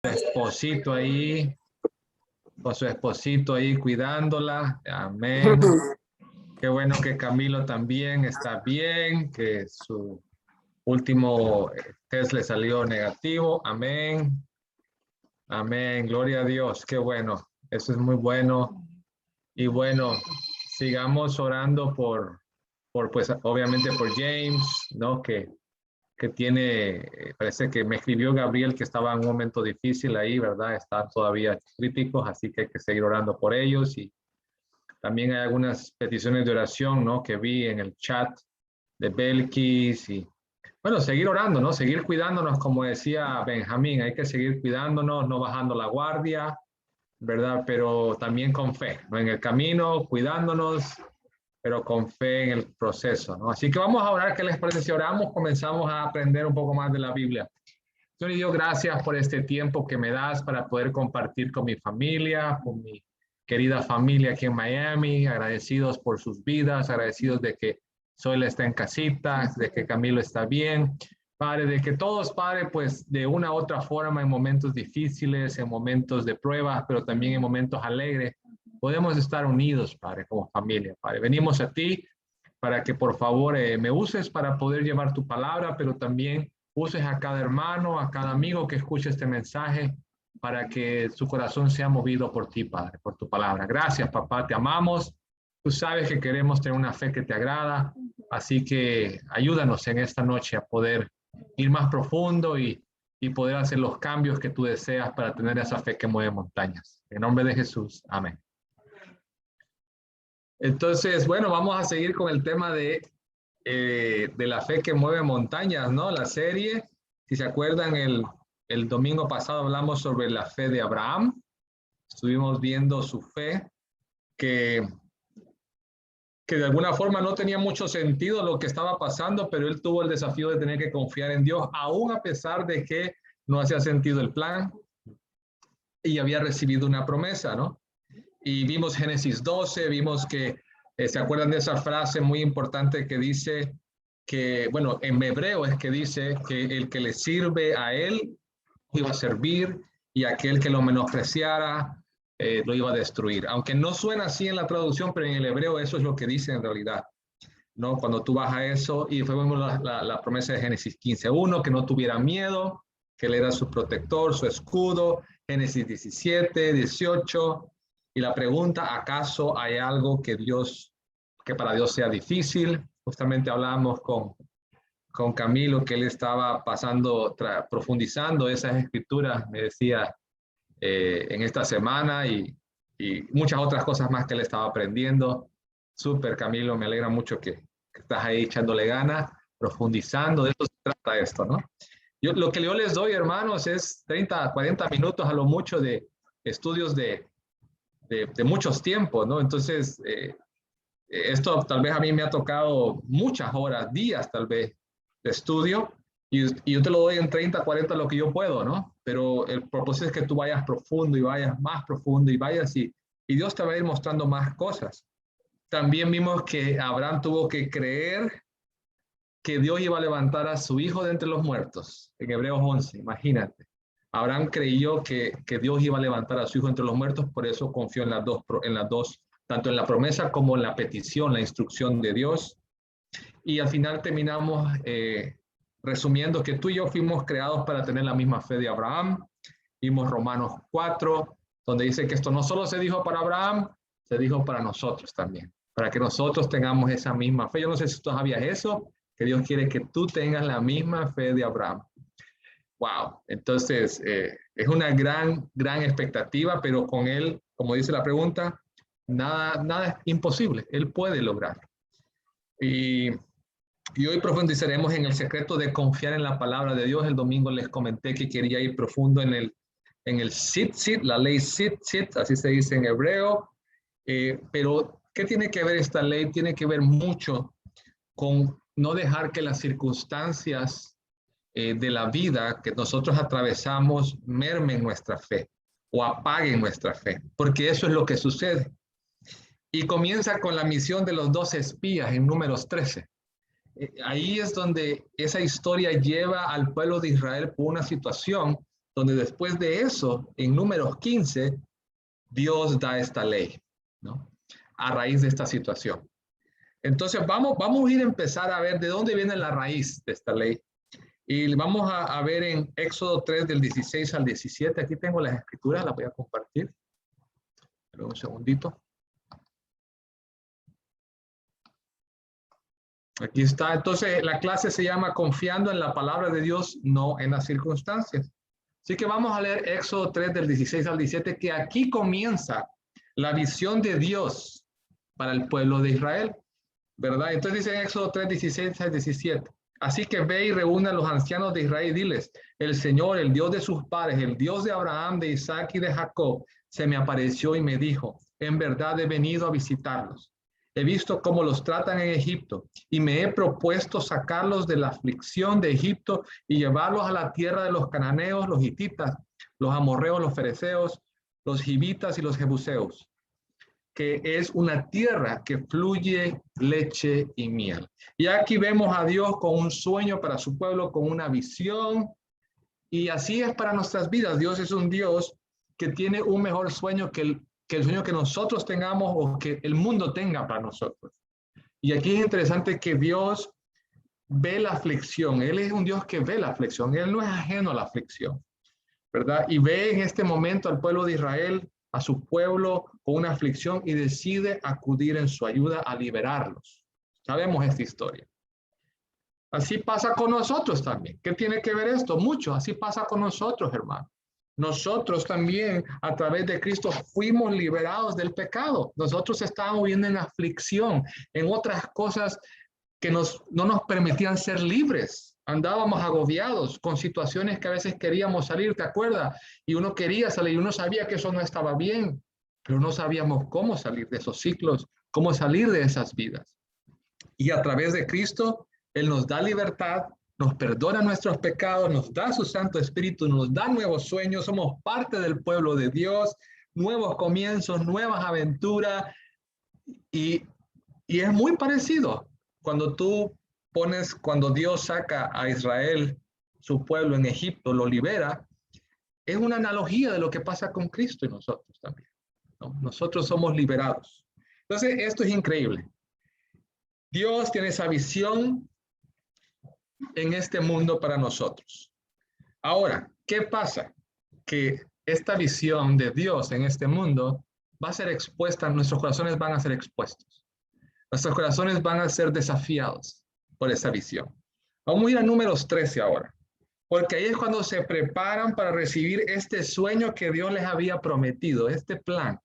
Esposito ahí, con su esposito ahí cuidándola. Amén. Qué bueno que Camilo también está bien, que su último test le salió negativo. Amén. Amén. Gloria a Dios. Qué bueno. Eso es muy bueno. Y bueno, sigamos orando pues obviamente por James, ¿no? Que tiene, parece que me escribió Gabriel que estaba en un momento difícil ahí, ¿verdad? Están todavía críticos, así que hay que seguir orando por ellos. Y también hay algunas peticiones de oración, ¿no? Que vi en el chat de Belkis y, bueno, seguir orando, ¿no? Seguir cuidándonos, como decía Benjamín, hay que seguir cuidándonos, no bajando la guardia, ¿verdad? Pero también con fe, ¿no? En el camino, cuidándonos, pero con fe en el proceso, ¿no? Así que vamos a orar. ¿Qué les parece si oramos? Comenzamos a aprender un poco más de la Biblia. Señor Dios, gracias por este tiempo que me das para poder compartir con mi familia, con mi querida familia aquí en Miami, agradecidos por sus vidas, agradecidos de que Zoila está en casita, de que Camilo está bien, Padre, de que todos, Padre, pues de una u otra forma, en momentos difíciles, en momentos de pruebas, pero también en momentos alegres, podemos estar unidos, Padre, como familia, Padre. Venimos a ti para que por favor me uses para poder llevar tu palabra, pero también uses a cada hermano, a cada amigo que escuche este mensaje para que su corazón sea movido por ti, Padre, por tu palabra. Gracias, papá, te amamos. Tú sabes que queremos tener una fe que te agrada, así que ayúdanos en esta noche a poder ir más profundo y poder hacer los cambios que tú deseas para tener esa fe que mueve montañas. En nombre de Jesús, amén. Entonces, bueno, vamos a seguir con el tema de la fe que mueve montañas, ¿no? La serie, si se acuerdan, el domingo pasado hablamos sobre la fe de Abraham. Estuvimos viendo su fe, que de alguna forma no tenía mucho sentido lo que estaba pasando, pero él tuvo el desafío de tener que confiar en Dios, aún a pesar de que no hacía sentido el plan y había recibido una promesa, ¿no? Y vimos Génesis 12, vimos que, ¿se acuerdan de esa frase muy importante que dice que, bueno, en hebreo es que dice que el que le sirve a él iba a servir y aquel que lo menospreciara lo iba a destruir? Aunque no suena así en la traducción, pero en el hebreo eso es lo que dice en realidad, ¿no? Cuando tú vas a eso, y fue la promesa de Génesis 15:1, que no tuviera miedo, que él era su protector, su escudo. Génesis 17, 18. Y la pregunta, ¿acaso hay algo que para Dios sea difícil? Justamente hablamos con Camilo, que él estaba profundizando esas escrituras, me decía, en esta semana y muchas otras cosas más que él estaba aprendiendo. Súper, Camilo, me alegra mucho que estás ahí echándole ganas, profundizando. De eso se trata esto, ¿no? Lo que yo les doy, hermanos, es 30, 40 minutos a lo mucho de estudios de muchos tiempos, ¿no? Entonces, esto tal vez a mí me ha tocado muchas horas, días tal vez de estudio, y yo te lo doy en 30, 40 lo que yo puedo, ¿no? Pero el propósito es que tú vayas profundo y vayas más profundo y vayas y Dios te va a ir mostrando más cosas. También vimos que Abraham tuvo que creer que Dios iba a levantar a su hijo de entre los muertos, en Hebreos 11, imagínate. Abraham creyó que Dios iba a levantar a su hijo entre los muertos, por eso confió en las dos, tanto en la promesa como en la petición, la instrucción de Dios. Y al final terminamos resumiendo que tú y yo fuimos creados para tener la misma fe de Abraham. Vimos Romanos 4, donde dice que esto no solo se dijo para Abraham, se dijo para nosotros también, para que nosotros tengamos esa misma fe. Yo no sé si tú sabías eso, que Dios quiere que tú tengas la misma fe de Abraham. Wow, entonces es una gran expectativa, pero con él, como dice la pregunta, nada es imposible, él puede lograrlo. Y hoy profundizaremos en el secreto de confiar en la palabra de Dios. El domingo les comenté que quería ir profundo en el tzitzit, la ley tzitzit, así se dice en hebreo. Pero, ¿qué tiene que ver esta ley? Tiene que ver mucho con no dejar que las circunstancias de la vida que nosotros atravesamos mermen nuestra fe o apaguen nuestra fe, porque eso es lo que sucede. Y comienza con la misión de los 12 espías en Números 13. Ahí es donde esa historia lleva al pueblo de Israel por una situación donde después de eso, en Números 15, Dios da esta ley, ¿no? A raíz de esta situación. Entonces vamos a ir a empezar a ver de dónde viene la raíz de esta ley. Y vamos a ver en Éxodo 3 del 16 al 17. Aquí tengo las escrituras, las voy a compartir. Pero un segundito. Aquí está. Entonces la clase se llama Confiando en la palabra de Dios, no en las circunstancias. Así que vamos a leer Éxodo 3 del 16 al 17, que aquí comienza la visión de Dios para el pueblo de Israel, ¿verdad? Entonces dice en Éxodo 3, 16 al 17. Así que ve y reúne a los ancianos de Israel y diles, el Señor, el Dios de sus padres, el Dios de Abraham, de Isaac y de Jacob, se me apareció y me dijo, en verdad he venido a visitarlos. He visto cómo los tratan en Egipto y me he propuesto sacarlos de la aflicción de Egipto y llevarlos a la tierra de los cananeos, los hititas, los amorreos, los fereceos, los gibitas y los jebuseos, que es una tierra que fluye leche y miel. Y aquí vemos a Dios con un sueño para su pueblo, con una visión, y así es para nuestras vidas. Dios es un Dios que tiene un mejor sueño que el sueño que nosotros tengamos o que el mundo tenga para nosotros. Y aquí es interesante que Dios ve la aflicción. Él es un Dios que ve la aflicción. Él no es ajeno a la aflicción, ¿verdad? Y ve en este momento al pueblo de Israel, a su pueblo con una aflicción y decide acudir en su ayuda a liberarlos. Sabemos esta historia. Así pasa con nosotros también. ¿Qué tiene que ver esto? Mucho. Así pasa con nosotros, hermano. Nosotros también, a través de Cristo, fuimos liberados del pecado. Nosotros estábamos viviendo en aflicción, en otras cosas que no nos permitían ser libres. Andábamos agobiados con situaciones que a veces queríamos salir, ¿te acuerdas? Y uno quería salir y uno sabía que eso no estaba bien, pero no sabíamos cómo salir de esos ciclos, cómo salir de esas vidas. Y a través de Cristo, Él nos da libertad, nos perdona nuestros pecados, nos da su Santo Espíritu, nos da nuevos sueños, somos parte del pueblo de Dios, nuevos comienzos, nuevas aventuras, y es muy parecido cuando cuando Dios saca a Israel, su pueblo en Egipto, lo libera, es una analogía de lo que pasa con Cristo y nosotros también, ¿no? Nosotros somos liberados. Entonces, esto es increíble. Dios tiene esa visión en este mundo para nosotros. Ahora, ¿qué pasa? Que esta visión de Dios en este mundo va a ser expuesta, nuestros corazones van a ser expuestos. Nuestros corazones van a ser desafiados por esa visión. Vamos a ir a Números 13 ahora, porque ahí es cuando se preparan para recibir este sueño que Dios les había prometido, este plan.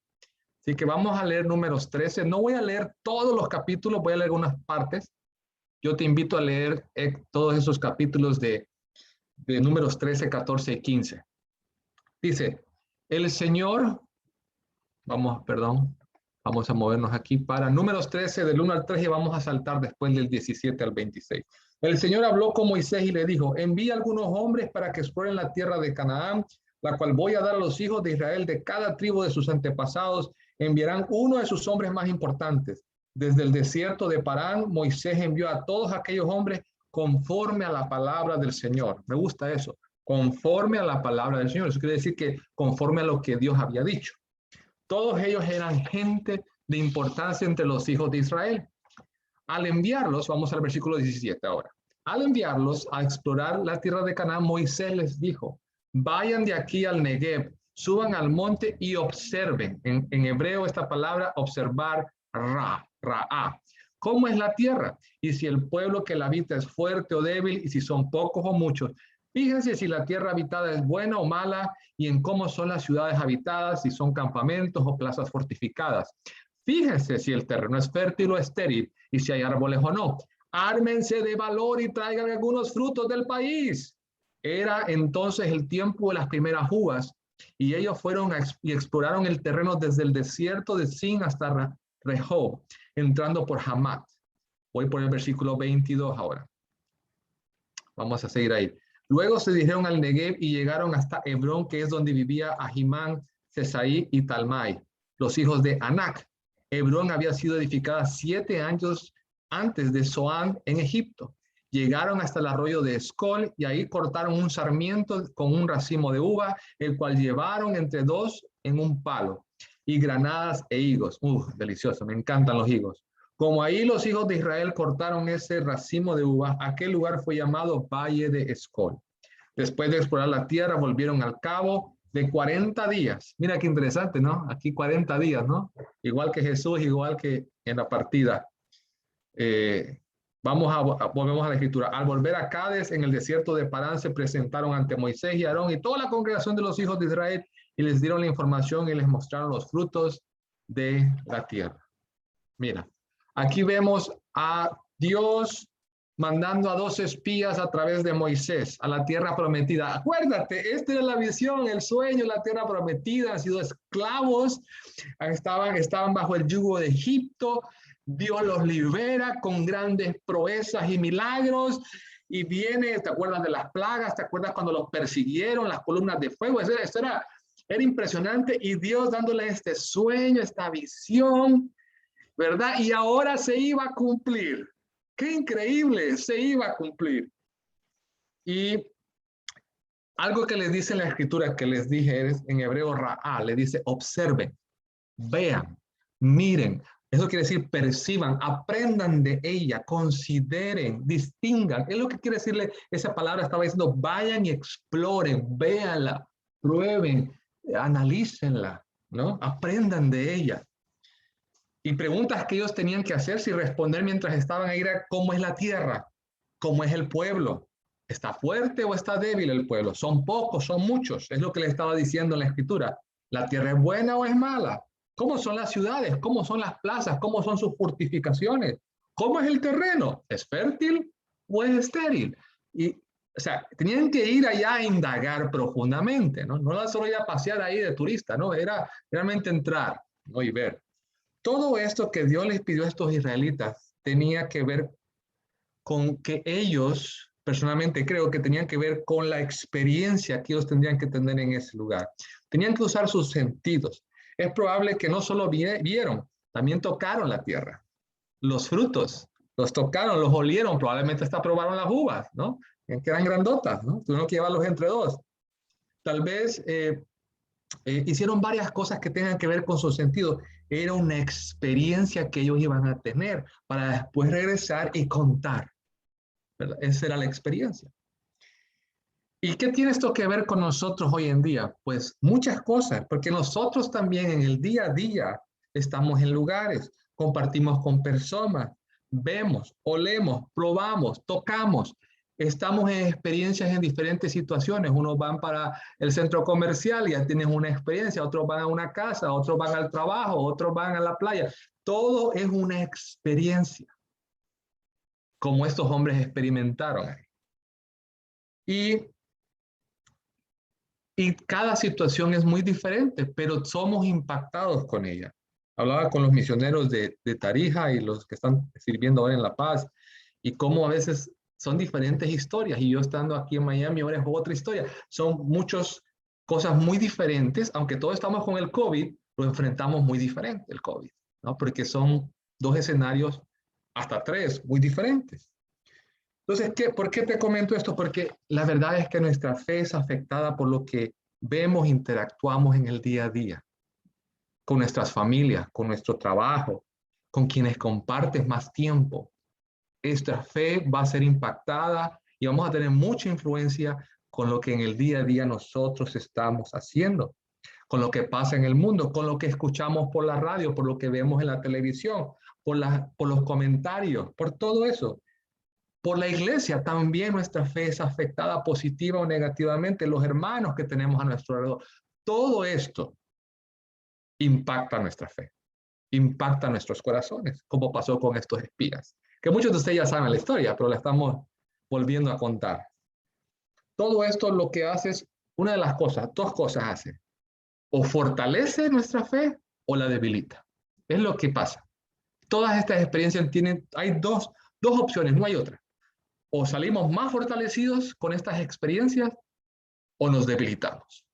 Así que vamos a leer Números 13. No voy a leer todos los capítulos, voy a leer unas partes. Yo te invito a leer todos esos capítulos de Números 13, 14 y 15. Dice, el Señor, vamos a movernos aquí para Números 13, del 1 al 3, y vamos a saltar después del 17 al 26. El Señor habló con Moisés y le dijo, envía algunos hombres para que exploren la tierra de Canaán, la cual voy a dar a los hijos de Israel de cada tribu de sus antepasados. Enviarán uno de sus hombres más importantes. Desde el desierto de Parán, Moisés envió a todos aquellos hombres conforme a la palabra del Señor. Me gusta eso, conforme a la palabra del Señor. Eso quiere decir que conforme a lo que Dios había dicho. Todos ellos eran gente de importancia entre los hijos de Israel. Al enviarlos, vamos al versículo 17 ahora. Al enviarlos a explorar la tierra de Canaán, Moisés les dijo, vayan de aquí al Negev, suban al monte y observen. En hebreo esta palabra observar, ra'a. ¿Cómo es la tierra? Y si el pueblo que la habita es fuerte o débil, y si son pocos o muchos. Fíjense si la tierra habitada es buena o mala, y en cómo son las ciudades habitadas, si son campamentos o plazas fortificadas. Fíjense si el terreno es fértil o estéril, y si hay árboles o no. Ármense de valor y traigan algunos frutos del país. Era entonces el tiempo de las primeras uvas, y ellos fueron y exploraron el terreno desde el desierto de Sin hasta Rehob, entrando por Hamat. Voy por el versículo 22 ahora. Vamos a seguir ahí. Luego se dirigieron al Negev y llegaron hasta Hebrón, que es donde vivía Ahimán, Sesaí y Talmai, los hijos de Anac. Hebrón había sido edificada 7 años antes de Zoán en Egipto. llegaron hasta el arroyo de Escol y ahí cortaron un sarmiento con un racimo de uva, el cual llevaron entre dos en un palo, y granadas e higos. Delicioso, me encantan los higos. Como ahí los hijos de Israel cortaron ese racimo de uva, aquel lugar fue llamado Valle de Escol. Después de explorar la tierra, volvieron al cabo de 40 días. Mira qué interesante, ¿no? Aquí 40 días, ¿no? Igual que Jesús, igual que en la partida. Volvemos a la escritura. Al volver a Cádiz, en el desierto de Parán, se presentaron ante Moisés y Aarón y toda la congregación de los hijos de Israel y les dieron la información y les mostraron los frutos de la tierra. Mira, aquí vemos a Dios mandando a 2 espías a través de Moisés a la tierra prometida. Acuérdate, esta era la visión, el sueño, la tierra prometida. Han sido esclavos, estaban bajo el yugo de Egipto. Dios los libera con grandes proezas y milagros. Y viene, ¿te acuerdas de las plagas? ¿Te acuerdas cuando los persiguieron, las columnas de fuego? Eso era impresionante. Y Dios dándole este sueño, esta visión, ¿verdad? Y ahora se iba a cumplir. ¡Qué increíble! Se iba a cumplir. Y algo que les dice en la escritura, que les dije en hebreo Ra'a, le dice observen, vean, miren. Eso quiere decir perciban, aprendan de ella, consideren, distingan. Es lo que quiere decirle esa palabra. Estaba diciendo vayan y exploren, véanla, prueben, analícenla, ¿no? Aprendan de ella. Y preguntas que ellos tenían que hacerse y responder mientras estaban ahí era ¿cómo es la tierra? ¿Cómo es el pueblo? ¿Está fuerte o está débil el pueblo? ¿Son pocos, son muchos? Es lo que le estaba diciendo en la escritura. ¿La tierra es buena o es mala? ¿Cómo son las ciudades? ¿Cómo son las plazas? ¿Cómo son sus fortificaciones? ¿Cómo es el terreno? ¿Es fértil o es estéril? Y, o sea, tenían que ir allá a indagar profundamente, ¿no? No era solo ir a pasear ahí de turista, ¿no? Era realmente entrar, ¿no? Y ver. Todo esto que Dios les pidió a estos israelitas tenía que ver con que ellos, personalmente creo que tenían que ver con la experiencia que ellos tendrían que tener en ese lugar. Tenían que usar sus sentidos. Es probable que no solo vieron, también tocaron la tierra. Los frutos, los tocaron, los olieron, probablemente hasta probaron las uvas, ¿no? Que eran grandotas, ¿no? Tuvieron que llevarlos entre dos. Tal vez hicieron varias cosas que tengan que ver con sus sentidos. Era una experiencia que ellos iban a tener para después regresar y contar, ¿verdad? Esa era la experiencia. ¿Y qué tiene esto que ver con nosotros hoy en día? Pues muchas cosas, porque nosotros también en el día a día estamos en lugares, compartimos con personas, vemos, olemos, probamos, tocamos. Estamos en experiencias en diferentes situaciones. Unos van para el centro comercial y ya tienen una experiencia, otros van a una casa, otros van al trabajo, otros van a la playa. Todo es una experiencia, como estos hombres experimentaron. Y cada situación es muy diferente, pero somos impactados con ella. Hablaba con los misioneros de Tarija y los que están sirviendo ahora en La Paz, y cómo a veces son diferentes historias, y yo estando aquí en Miami ahora es otra historia. Son muchas cosas muy diferentes, aunque todos estamos con el COVID, lo enfrentamos muy diferente el COVID, ¿no? Porque son 2 escenarios, hasta 3, muy diferentes. Entonces, ¿por qué te comento esto? Porque la verdad es que nuestra fe es afectada por lo que vemos, interactuamos en el día a día, con nuestras familias, con nuestro trabajo, con quienes compartes más tiempo. Esta fe va a ser impactada y vamos a tener mucha influencia con lo que en el día a día nosotros estamos haciendo, con lo que pasa en el mundo, con lo que escuchamos por la radio, por lo que vemos en la televisión, por los comentarios, por todo eso. Por la iglesia también nuestra fe es afectada positiva o negativamente, los hermanos que tenemos a nuestro alrededor. Todo esto impacta nuestra fe, impacta nuestros corazones, como pasó con estos espías, que muchos de ustedes ya saben la historia, pero la estamos volviendo a contar. Todo esto lo que hace es, una de las cosas, 2 cosas hace, o fortalece nuestra fe o la debilita. Es lo que pasa. Todas estas experiencias hay dos opciones, no hay otra. O salimos más fortalecidos con estas experiencias o nos debilitamos.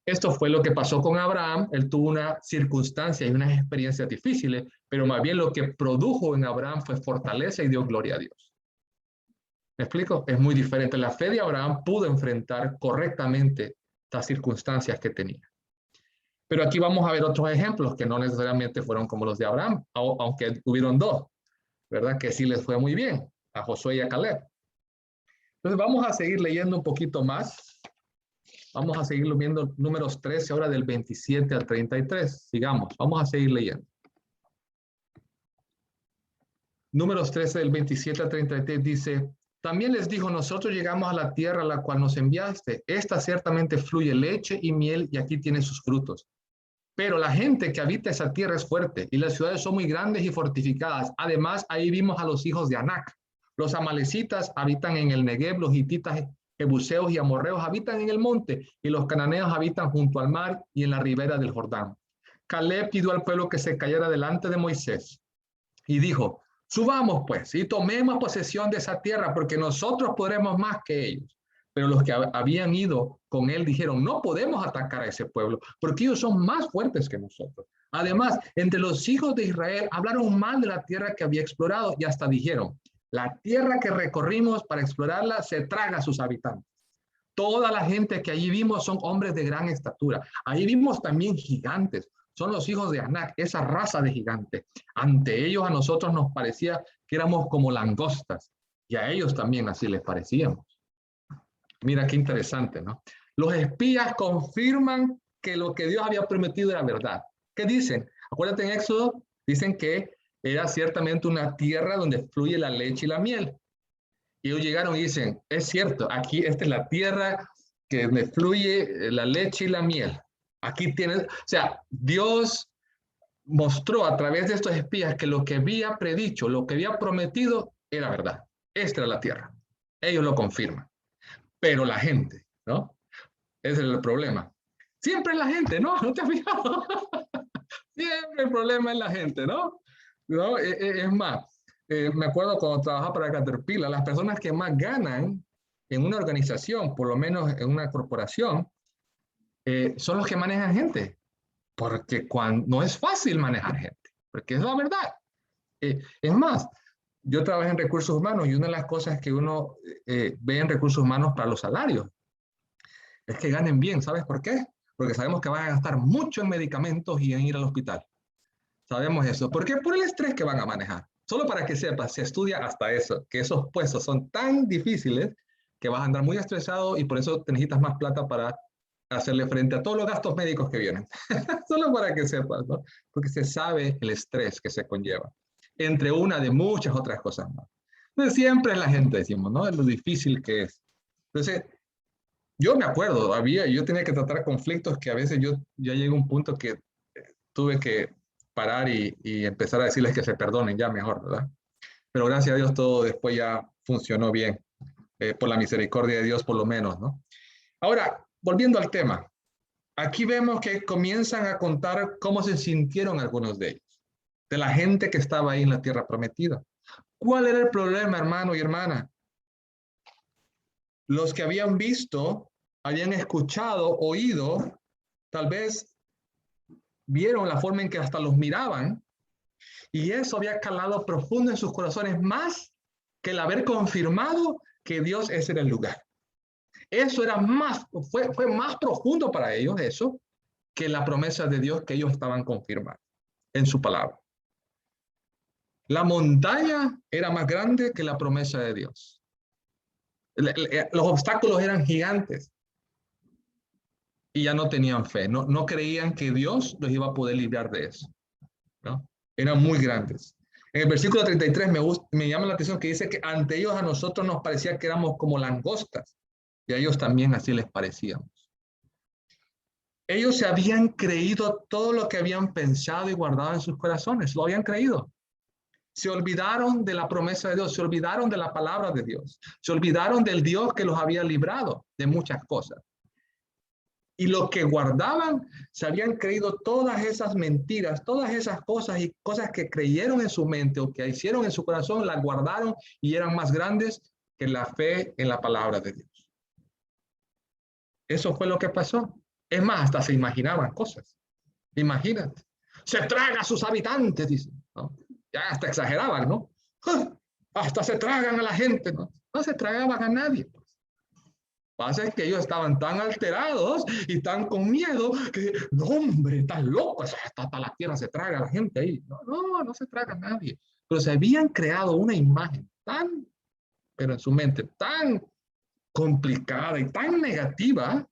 Esto fue lo que pasó con Abraham. Él tuvo una circunstancia y unas experiencias difíciles, pero más bien lo que produjo en Abraham fue fortaleza y dio gloria a Dios. ¿Me explico? Es muy diferente. La fe de Abraham pudo enfrentar correctamente las circunstancias que tenía. Pero aquí vamos a ver otros ejemplos que no necesariamente fueron como los de Abraham, aunque hubieron dos, ¿verdad? Que sí les fue muy bien, a Josué y a Caleb. Entonces vamos a seguir leyendo un poquito más. Vamos a seguir viendo números 13, ahora del 27 al 33. Sigamos, vamos a seguir leyendo. Números 13 del 27 al 33 dice, también les dijo, nosotros llegamos a la tierra a la cual nos enviaste. Esta ciertamente fluye leche y miel y aquí tiene sus frutos. Pero la gente que habita esa tierra es fuerte y las ciudades son muy grandes y fortificadas. Además, ahí vimos a los hijos de Anac. Los amalecitas habitan en el Negev, los hititas, jebuseos y amorreos habitan en el monte y los cananeos habitan junto al mar y en la ribera del Jordán. Caleb pidió al pueblo que se cayera delante de Moisés y dijo, subamos pues y tomemos posesión de esa tierra porque nosotros podremos más que ellos. Pero los que habían ido con él dijeron, no podemos atacar a ese pueblo porque ellos son más fuertes que nosotros. Además, entre los hijos de Israel hablaron mal de la tierra que había explorado y hasta dijeron, la tierra que recorrimos para explorarla se traga a sus habitantes. Toda la gente que allí vimos son hombres de gran estatura. Allí vimos también gigantes. Son los hijos de Anac, esa raza de gigantes. Ante ellos a nosotros nos parecía que éramos como langostas y a ellos también así les parecíamos. Mira qué interesante, ¿no? Los espías confirman que lo que Dios había prometido era verdad. ¿Qué dicen? Acuérdate en Éxodo, dicen que era ciertamente una tierra donde fluye la leche y la miel. Y ellos llegaron y dicen, es cierto, aquí esta es la tierra que me fluye la leche y la miel. Aquí tienes, o sea, Dios mostró a través de estos espías que lo que había predicho, lo que había prometido era verdad. Esta era la tierra. Ellos lo confirman. Pero la gente, ¿no? Ese es el problema. Siempre es la gente, ¿no? ¿No te has fijado? Siempre el problema es la gente, ¿no? ¿No? Es más, me acuerdo cuando trabajaba para Caterpillar, las personas que más ganan en una organización, por lo menos en una corporación, son los que manejan gente. Porque no es fácil manejar gente, porque es la verdad. Es más, yo trabajé en recursos humanos y una de las cosas que uno ve en recursos humanos para los salarios es que ganen bien. ¿Sabes por qué? Porque sabemos que van a gastar mucho en medicamentos y en ir al hospital. Sabemos eso. ¿Por qué? Por el estrés que van a manejar. Solo para que sepas, se estudia hasta eso, que esos puestos son tan difíciles que vas a andar muy estresado y por eso te necesitas más plata para hacerle frente a todos los gastos médicos que vienen. Solo para que sepas, ¿no? Porque se sabe el estrés que se conlleva, entre una de muchas otras cosas más. Entonces, siempre la gente decimos, ¿no? Es lo difícil que es. Entonces, yo me acuerdo, yo tenía que tratar conflictos que a veces yo ya llegué a un punto que tuve que parar y empezar a decirles que se perdonen ya mejor, ¿verdad? Pero gracias a Dios todo después ya funcionó bien, por la misericordia de Dios por lo menos, ¿no? Ahora, volviendo al tema, aquí vemos que comienzan a contar cómo se sintieron algunos de ellos, de la gente que estaba ahí en la tierra prometida. ¿Cuál era el problema, hermano y hermana? Los que habían visto, habían escuchado, oído, tal vez vieron la forma en que hasta los miraban, y eso había calado profundo en sus corazones más que el haber confirmado que Dios es en el lugar. Eso era fue más profundo para ellos eso que la promesa de Dios que ellos estaban confirmando en su palabra. La montaña era más grande que la promesa de Dios. Los obstáculos eran gigantes y ya no tenían fe, no creían que Dios los iba a poder librar de eso, ¿no? Eran muy grandes. En el versículo 33 me llama la atención que dice que ante ellos a nosotros nos parecía que éramos como langostas y a ellos también así les parecíamos. Ellos se habían creído todo lo que habían pensado y guardado en sus corazones, lo habían creído. Se olvidaron de la promesa de Dios, se olvidaron de la palabra de Dios, se olvidaron del Dios que los había librado de muchas cosas. Y lo que guardaban, se habían creído todas esas mentiras, todas esas cosas y cosas que creyeron en su mente o que hicieron en su corazón, las guardaron y eran más grandes que la fe en la palabra de Dios. Eso fue lo que pasó. Es más, hasta se imaginaban cosas. Imagínate. Se traga a sus habitantes, dicen, ¿no? Ya hasta exageraban, ¿no? Hasta se tragan a la gente, ¿no? no se tragaban a nadie. Pasa es que ellos estaban tan alterados y tan con miedo que, no hombre, están locos, hasta la tierra se traga a la gente ahí. No se traga a nadie. Pero se habían creado una imagen tan, pero en su mente, tan complicada y tan negativa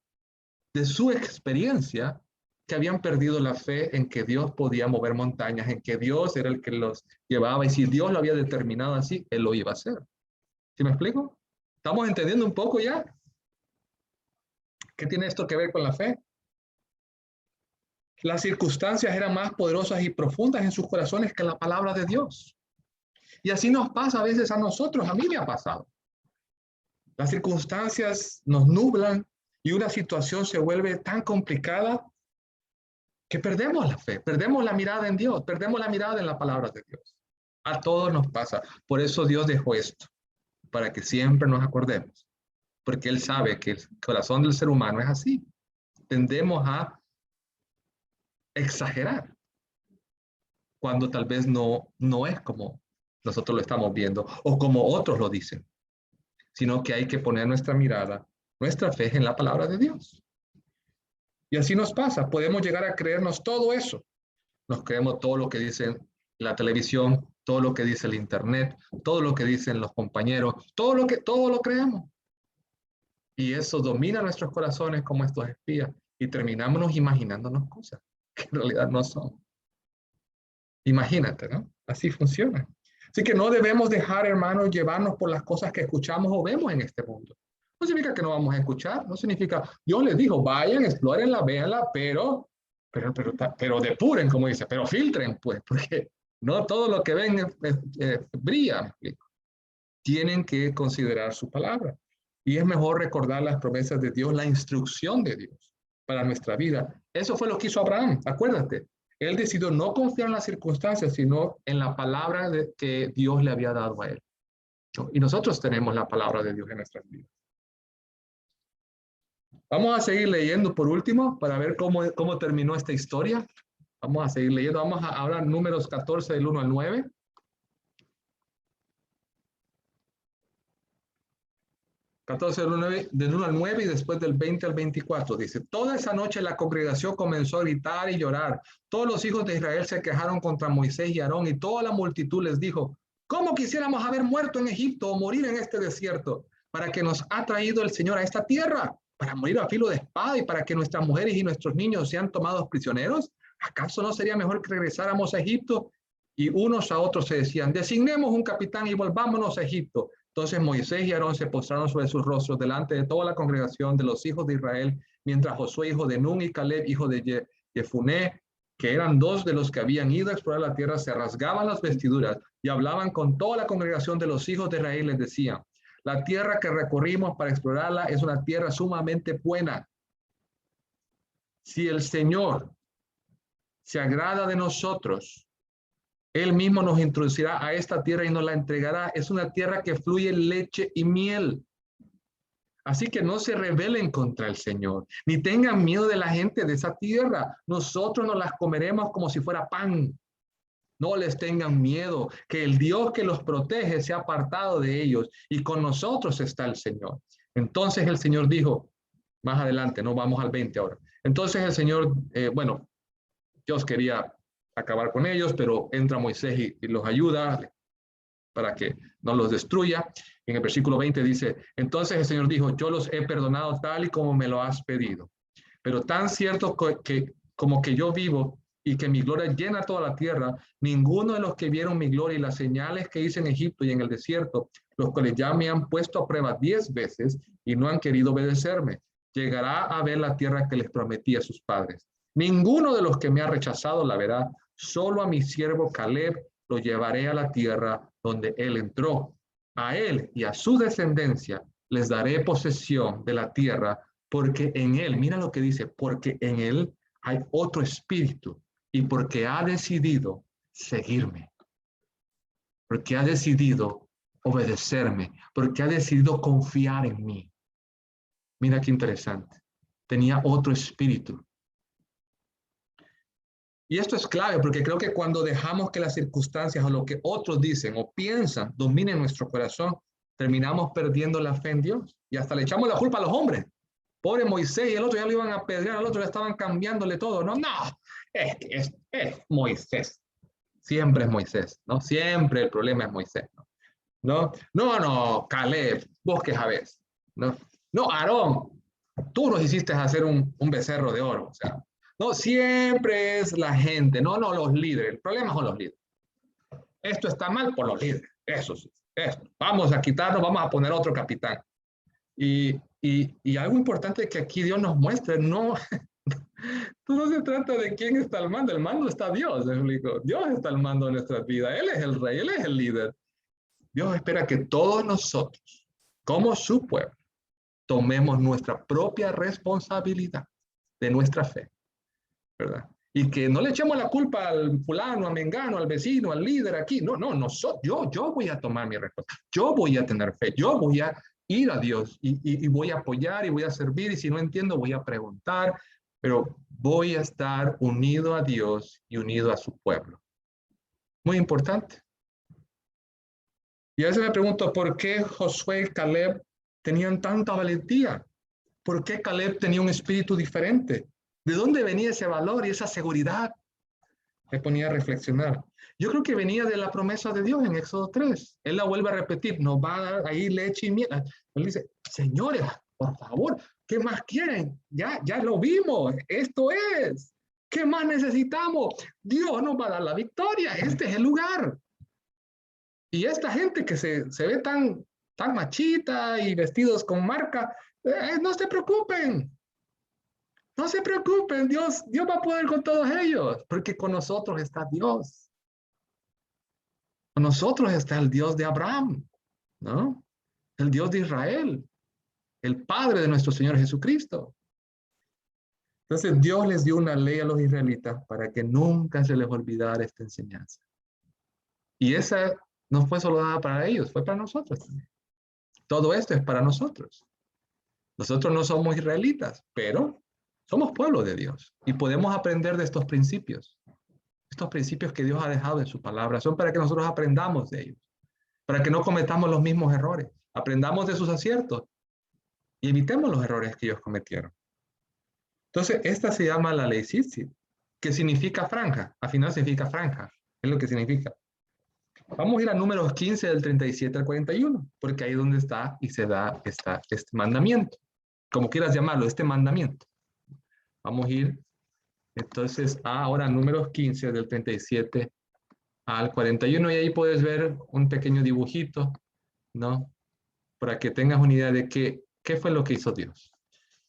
de su experiencia, que habían perdido la fe en que Dios podía mover montañas, en que Dios era el que los llevaba, y si Dios lo había determinado así, Él lo iba a hacer. ¿Sí me explico? ¿Estamos entendiendo un poco ya? ¿Qué tiene esto que ver con la fe? Las circunstancias eran más poderosas y profundas en sus corazones que la palabra de Dios. Y así nos pasa a veces a nosotros, a mí me ha pasado. Las circunstancias nos nublan y una situación se vuelve tan complicada que perdemos la fe, perdemos la mirada en Dios, perdemos la mirada en la palabra de Dios. A todos nos pasa. Por eso Dios dejó esto, para que siempre nos acordemos. Porque Él sabe que el corazón del ser humano es así. Tendemos a exagerar cuando tal vez no es como nosotros lo estamos viendo o como otros lo dicen, sino que hay que poner nuestra mirada, nuestra fe en la palabra de Dios. Y así nos pasa, podemos llegar a creernos todo eso. Nos creemos todo lo que dicen la televisión, todo lo que dice el internet, todo lo que dicen los compañeros, todo lo creemos. Y eso domina nuestros corazones como estos espías y terminamos imaginándonos cosas que en realidad no son. Imagínate, ¿no? Así funciona. Así que no debemos dejar, hermanos, llevarnos por las cosas que escuchamos o vemos en este mundo. No significa que no vamos a escuchar, no significa, Dios les dijo, vayan, explórenla, véanla, pero depuren, como dice, pero filtren, pues, porque no todo lo que ven brilla, me explico. Tienen que considerar su palabra. Y es mejor recordar las promesas de Dios, la instrucción de Dios para nuestra vida. Eso fue lo que hizo Abraham, acuérdate. Él decidió no confiar en las circunstancias, sino en la palabra que Dios le había dado a él. Y nosotros tenemos la palabra de Dios en nuestras vidas. Vamos a seguir leyendo por último para ver cómo terminó esta historia. Vamos a seguir leyendo. Vamos a hablar números 14 del 1 al 9. 14 del 1 al 9 y después del 20 al 24. Dice, toda esa noche la congregación comenzó a gritar y llorar. Todos los hijos de Israel se quejaron contra Moisés y Aarón y toda la multitud les dijo, ¿cómo quisiéramos haber muerto en Egipto o morir en este desierto? ¿Para que nos ha traído el Señor a esta tierra? ¿Para morir a filo de espada y para que nuestras mujeres y nuestros niños sean tomados prisioneros? ¿Acaso no sería mejor que regresáramos a Egipto? Y unos a otros se decían, designemos un capitán y volvámonos a Egipto. Entonces Moisés y Aarón se postraron sobre sus rostros delante de toda la congregación de los hijos de Israel, mientras Josué, hijo de Nun, y Caleb, hijo de Jefuné, que eran dos de los que habían ido a explorar la tierra, se rasgaban las vestiduras y hablaban con toda la congregación de los hijos de Israel. Les decían, la tierra que recorrimos para explorarla es una tierra sumamente buena. Si el Señor se agrada de nosotros, Él mismo nos introducirá a esta tierra y nos la entregará. Es una tierra que fluye leche y miel. Así que no se rebelen contra el Señor, ni tengan miedo de la gente de esa tierra. Nosotros nos las comeremos como si fuera pan. No les tengan miedo, que el Dios que los protege se ha apartado de ellos y con nosotros está el Señor. Entonces el Señor dijo, más adelante, no vamos al 20 ahora. Entonces el Señor, Dios quería acabar con ellos, pero entra Moisés y los ayuda para que no los destruya. En el versículo 20 dice, entonces el Señor dijo, yo los he perdonado tal y como me lo has pedido. Pero tan cierto como que yo vivo y que mi gloria llena toda la tierra, ninguno de los que vieron mi gloria y las señales que hice en Egipto y en el desierto, los cuales ya me han puesto a prueba 10 veces y no han querido obedecerme, llegará a ver la tierra que les prometí a sus padres. Ninguno de los que me ha rechazado la verá, solo a mi siervo Caleb lo llevaré a la tierra donde él entró. A él y a su descendencia les daré posesión de la tierra, porque en él, mira lo que dice, porque en él hay otro espíritu y porque ha decidido seguirme, porque ha decidido obedecerme, porque ha decidido confiar en mí. Mira qué interesante. Tenía otro espíritu. Y esto es clave porque creo que cuando dejamos que las circunstancias o lo que otros dicen o piensan dominen nuestro corazón, terminamos perdiendo la fe en Dios y hasta le echamos la culpa a los hombres. Pobre Moisés, y el otro ya lo iban a apedrear, al otro le estaban cambiándole todo. No, es Moisés. Siempre es Moisés, ¿no? Siempre el problema es Moisés, ¿no? No, Caleb, vos qué sabés, ¿no? No, Aarón, tú nos hiciste hacer un becerro de oro, o sea, no, siempre es la gente, no, los líderes, el problema son los líderes. Esto está mal por los líderes, eso sí, eso. Vamos a quitarnos, vamos a poner otro capitán. Y algo importante que aquí Dios nos muestra, no se trata de quién está al mando, el mando está Dios, Dios está al mando de nuestras vidas, Él es el rey, Él es el líder. Dios espera que todos nosotros, como su pueblo, tomemos nuestra propia responsabilidad de nuestra fe, ¿verdad? Y que no le echemos la culpa al fulano, a mengano, al vecino, al líder aquí. No, yo voy a tomar mi responsabilidad. Yo voy a tener fe. Yo voy a ir a Dios y voy a apoyar y voy a servir. Y si no entiendo, voy a preguntar. Pero voy a estar unido a Dios y unido a su pueblo. Muy importante. Y a veces me pregunto, ¿por qué Josué y Caleb tenían tanta valentía? ¿Por qué Caleb tenía un espíritu diferente? ¿De dónde venía ese valor y esa seguridad? Me ponía a reflexionar. Yo creo que venía de la promesa de Dios en Éxodo 3. Él la vuelve a repetir, nos va a dar ahí leche y miel. Él dice, señores, por favor, ¿qué más quieren? Ya lo vimos, esto es. ¿Qué más necesitamos? Dios nos va a dar la victoria, este es el lugar. Y esta gente que se ve tan machita y vestidos con marca, no se preocupen. No se preocupen, Dios va a poder con todos ellos, porque con nosotros está Dios. Con nosotros está el Dios de Abraham, ¿no? El Dios de Israel, el Padre de nuestro Señor Jesucristo. Entonces Dios les dio una ley a los israelitas para que nunca se les olvidara esta enseñanza. Y esa no fue solo dada para ellos, fue para nosotros también. Todo esto es para nosotros. Nosotros no somos israelitas, pero somos pueblo de Dios y podemos aprender de estos principios. Estos principios que Dios ha dejado en su palabra son para que nosotros aprendamos de ellos, para que no cometamos los mismos errores, aprendamos de sus aciertos y evitemos los errores que ellos cometieron. Entonces, esta se llama la ley Tzitzit, que significa franja. Al final significa franja, es lo que significa. Vamos a ir a Números 15 del 37 al 41, porque ahí es donde está y se da este mandamiento. Como quieras llamarlo, este mandamiento. Vamos a ir entonces ahora Números 15 del 37 al 41 y ahí puedes ver un pequeño dibujito, ¿no? Para que tengas una idea de qué fue lo que hizo Dios.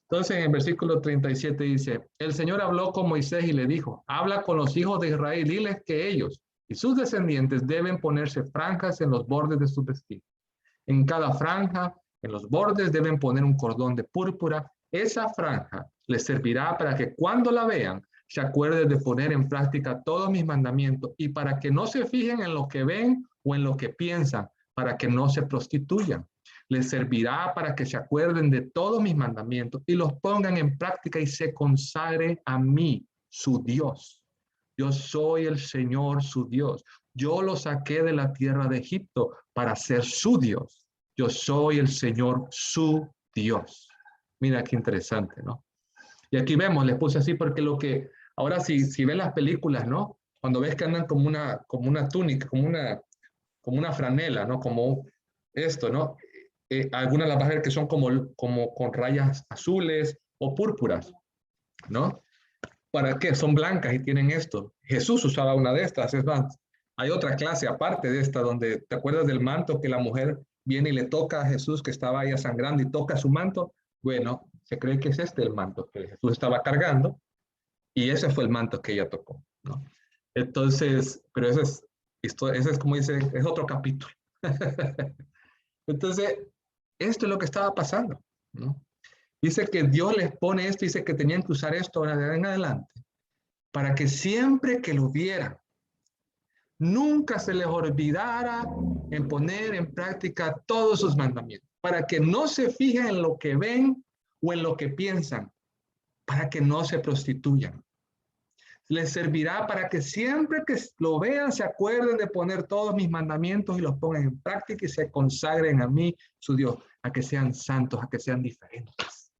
Entonces en el versículo 37 dice, el Señor habló con Moisés y le dijo, habla con los hijos de Israel, diles que ellos y sus descendientes deben ponerse franjas en los bordes de su vestido. En cada franja, en los bordes deben poner un cordón de púrpura. Esa franja les servirá para que cuando la vean, se acuerden de poner en práctica todos mis mandamientos y para que no se fijen en lo que ven o en lo que piensan, para que no se prostituyan. Les servirá para que se acuerden de todos mis mandamientos y los pongan en práctica y se consagren a mí, su Dios. Yo soy el Señor, su Dios. Yo los saqué de la tierra de Egipto para ser su Dios. Yo soy el Señor, su Dios. Mira qué interesante, ¿no? Y aquí vemos, les puse así porque ahora si ven las películas, ¿no? Cuando ves que andan como una túnica, como una franela, ¿no? Como esto, ¿no? Algunas las vas a ver que son como con rayas azules o púrpuras, ¿no? ¿Para qué? Son blancas y tienen esto. Jesús usaba una de estas, es más. Hay otra clase aparte de esta donde, ¿te acuerdas del manto que la mujer viene y le toca a Jesús que estaba ahí sangrando y toca su manto? Bueno, se cree que es el manto que Jesús estaba cargando y ese fue el manto que ella tocó, ¿no? Entonces, pero ese es como dice, es otro capítulo. Entonces, esto es lo que estaba pasando, ¿no? Dice que Dios les pone esto, dice que tenían que usar esto ahora de en adelante, para que siempre que lo vieran, nunca se les olvidara en poner en práctica todos sus mandamientos, para que no se fijen en lo que ven o en lo que piensan, para que no se prostituyan. Les servirá para que siempre que lo vean se acuerden de poner todos mis mandamientos y los pongan en práctica y se consagren a mí, su Dios, a que sean santos, a que sean diferentes.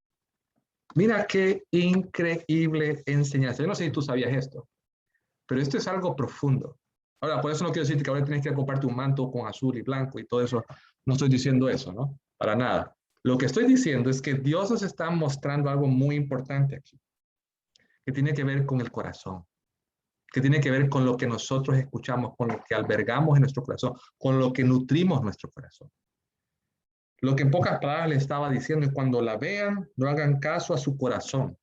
Mira qué increíble enseñanza. Yo no sé si tú sabías esto, pero esto es algo profundo. Ahora, por eso no quiero decirte que ahora tienes que comprarte un manto con azul y blanco y todo eso. No estoy diciendo eso, ¿no? Para nada. Lo que estoy diciendo es que Dios nos está mostrando algo muy importante aquí, que tiene que ver con el corazón, que tiene que ver con lo que nosotros escuchamos, con lo que albergamos en nuestro corazón, con lo que nutrimos nuestro corazón. Lo que en pocas palabras le estaba diciendo es cuando la vean, no hagan caso a su corazón.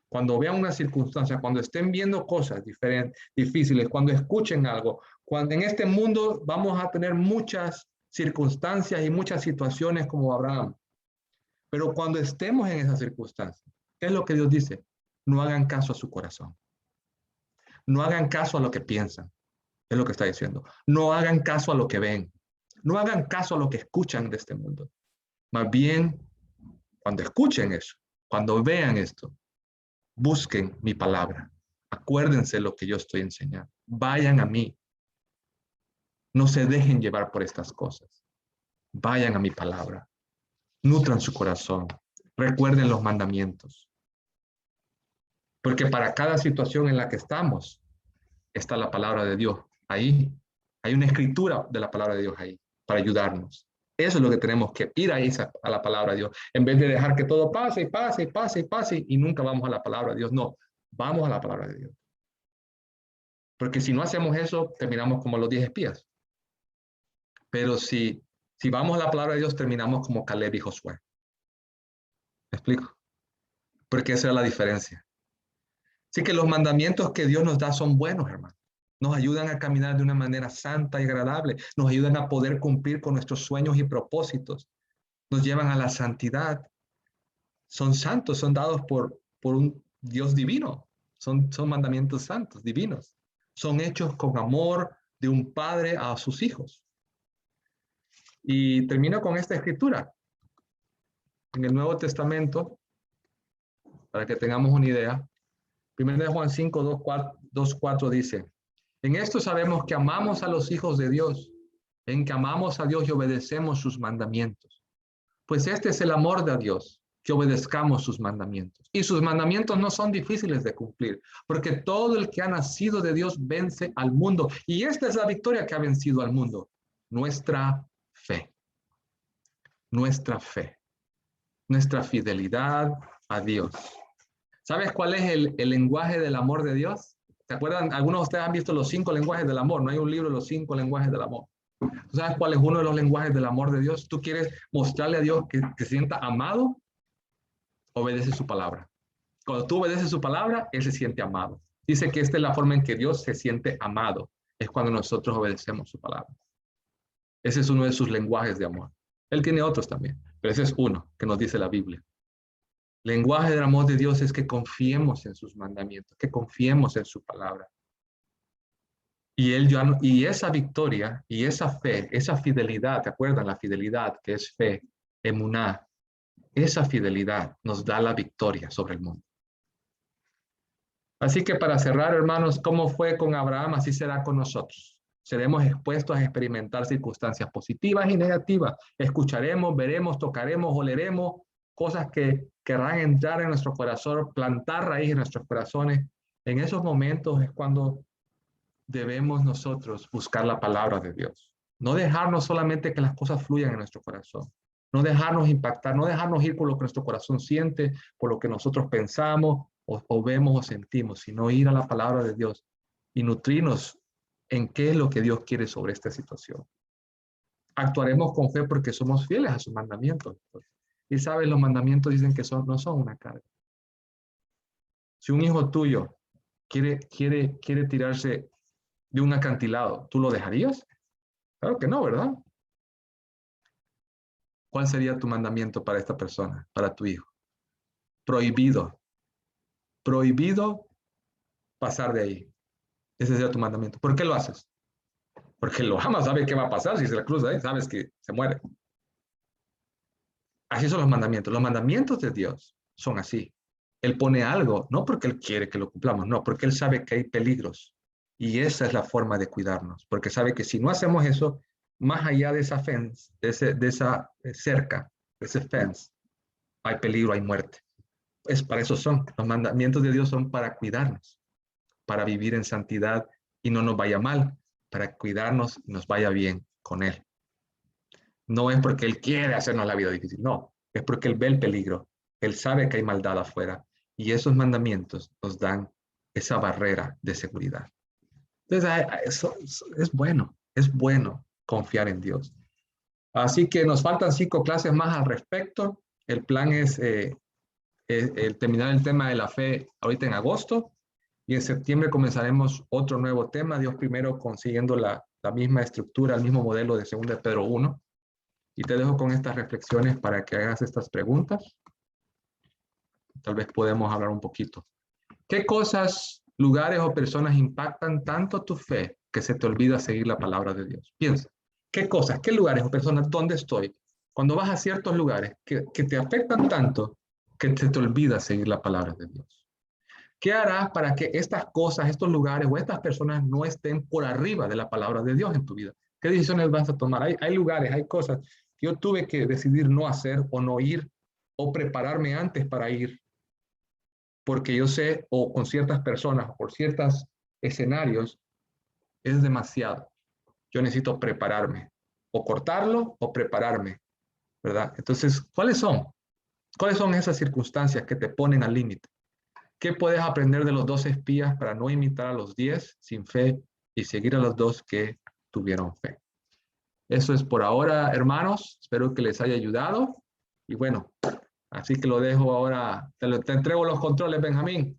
Cuando vean una circunstancia, cuando estén viendo cosas diferentes, difíciles, cuando escuchen algo, cuando en este mundo vamos a tener muchas circunstancias y muchas situaciones como Abraham. Pero cuando estemos en esas circunstancias, ¿qué es lo que Dios dice? No hagan caso a su corazón. No hagan caso a lo que piensan. Es lo que está diciendo. No hagan caso a lo que ven. No hagan caso a lo que escuchan de este mundo. Más bien, cuando escuchen eso, cuando vean esto, busquen mi palabra. Acuérdense lo que yo estoy enseñando. Vayan a mí. No se dejen llevar por estas cosas. Vayan a mi palabra. Nutran su corazón. Recuerden los mandamientos. Porque para cada situación en la que estamos, está la palabra de Dios ahí. Hay una escritura de la palabra de Dios ahí para ayudarnos. Eso es lo que tenemos que ir ahí a la palabra de Dios. En vez de dejar que todo pase y pase y pase y pase y nunca vamos a la palabra de Dios. No, vamos a la palabra de Dios. Porque si no hacemos eso, terminamos como los 10 espías. Pero si vamos a la palabra de Dios, terminamos como Caleb y Josué. ¿Me explico? Porque esa es la diferencia. Así que los mandamientos que Dios nos da son buenos, hermano. Nos ayudan a caminar de una manera santa y agradable. Nos ayudan a poder cumplir con nuestros sueños y propósitos. Nos llevan a la santidad. Son santos, son dados por un Dios divino. Son mandamientos santos, divinos. Son hechos con amor de un padre a sus hijos. Y termino con esta escritura. En el Nuevo Testamento, para que tengamos una idea, 1 Juan 5, 2, 4 dice, en esto sabemos que amamos a los hijos de Dios, en que amamos a Dios y obedecemos sus mandamientos. Pues este es el amor de Dios, que obedezcamos sus mandamientos. Y sus mandamientos no son difíciles de cumplir, porque todo el que ha nacido de Dios vence al mundo. Y esta es la victoria que ha vencido al mundo, nuestra fe. Nuestra fe, nuestra fidelidad a Dios. ¿Sabes cuál es el lenguaje del amor de Dios? ¿Se acuerdan? Algunos de ustedes han visto los 5 lenguajes del amor. No hay un libro de los 5 lenguajes del amor. ¿Tú sabes cuál es uno de los lenguajes del amor de Dios? ¿Tú quieres mostrarle a Dios que se sienta amado? Obedece su palabra. Cuando tú obedeces su palabra, Él se siente amado. Dice que esta es la forma en que Dios se siente amado. Es cuando nosotros obedecemos su palabra. Ese es uno de sus lenguajes de amor. Él tiene otros también, pero ese es uno que nos dice la Biblia. Lenguaje del amor de Dios es que confiemos en sus mandamientos, que confiemos en su palabra. Y esa victoria y esa fe, esa fidelidad, ¿te acuerdan? La fidelidad que es fe, emuná, esa fidelidad nos da la victoria sobre el mundo. Así que para cerrar, hermanos, ¿cómo fue con Abraham? Así será con nosotros. Seremos expuestos a experimentar circunstancias positivas y negativas. Escucharemos, veremos, tocaremos, oleremos cosas que querrán entrar en nuestro corazón, plantar raíz en nuestros corazones. En esos momentos es cuando debemos nosotros buscar la palabra de Dios. No dejarnos solamente que las cosas fluyan en nuestro corazón. No dejarnos impactar, no dejarnos ir por lo que nuestro corazón siente, por lo que nosotros pensamos o vemos o sentimos, sino ir a la palabra de Dios y nutrirnos en qué es lo que Dios quiere sobre esta situación. Actuaremos con fe porque somos fieles a sus mandamientos. Y sabes, los mandamientos dicen que no son una carga. Si un hijo tuyo quiere tirarse de un acantilado, ¿tú lo dejarías? Claro que no, ¿verdad? ¿Cuál sería tu mandamiento para esta persona, para tu hijo? Prohibido. Prohibido pasar de ahí. Ese sería tu mandamiento. ¿Por qué lo haces? Porque lo amas, sabes qué va a pasar si se la cruza ahí, sabes que se muere. Así son los mandamientos. Los mandamientos de Dios son así. Él pone algo, no porque Él quiere que lo cumplamos, no, porque Él sabe que hay peligros. Y esa es la forma de cuidarnos, porque sabe que si no hacemos eso, más allá de esa fence, de esa cerca, de ese fence, hay peligro, hay muerte. Es para eso son. Los mandamientos de Dios son para cuidarnos, para vivir en santidad y no nos vaya mal, para cuidarnos y nos vaya bien con Él. No es porque Él quiere hacernos la vida difícil, no, es porque Él ve el peligro, Él sabe que hay maldad afuera y esos mandamientos nos dan esa barrera de seguridad. Entonces, eso es bueno confiar en Dios. Así que nos faltan 5 clases más al respecto. El plan es terminar el tema de la fe ahorita en agosto y en septiembre comenzaremos otro nuevo tema, Dios primero consiguiendo la misma estructura, el mismo modelo de 2 de Pedro 1. Y te dejo con estas reflexiones para que hagas estas preguntas. Tal vez podemos hablar un poquito. ¿Qué cosas, lugares o personas impactan tanto tu fe que se te olvida seguir la palabra de Dios? Piensa, ¿qué cosas, qué lugares o personas, dónde estoy? Cuando vas a ciertos lugares que te afectan tanto que se te olvida seguir la palabra de Dios. ¿Qué harás para que estas cosas, estos lugares o estas personas no estén por arriba de la palabra de Dios en tu vida? ¿Qué decisiones vas a tomar? Hay lugares, hay cosas que yo tuve que decidir no hacer o no ir o prepararme antes para ir porque yo sé o con ciertas personas o por ciertos escenarios es demasiado. Yo necesito prepararme o cortarlo o prepararme, ¿verdad? Entonces, ¿cuáles son? ¿Cuáles son esas circunstancias que te ponen al límite? ¿Qué puedes aprender de los 12 espías para no imitar a los 10 sin fe y seguir a los 2 que tuvieron fe? Eso es por ahora, hermanos. Espero que les haya ayudado. Y bueno, así que lo dejo ahora. Te entrego los controles, Benjamín.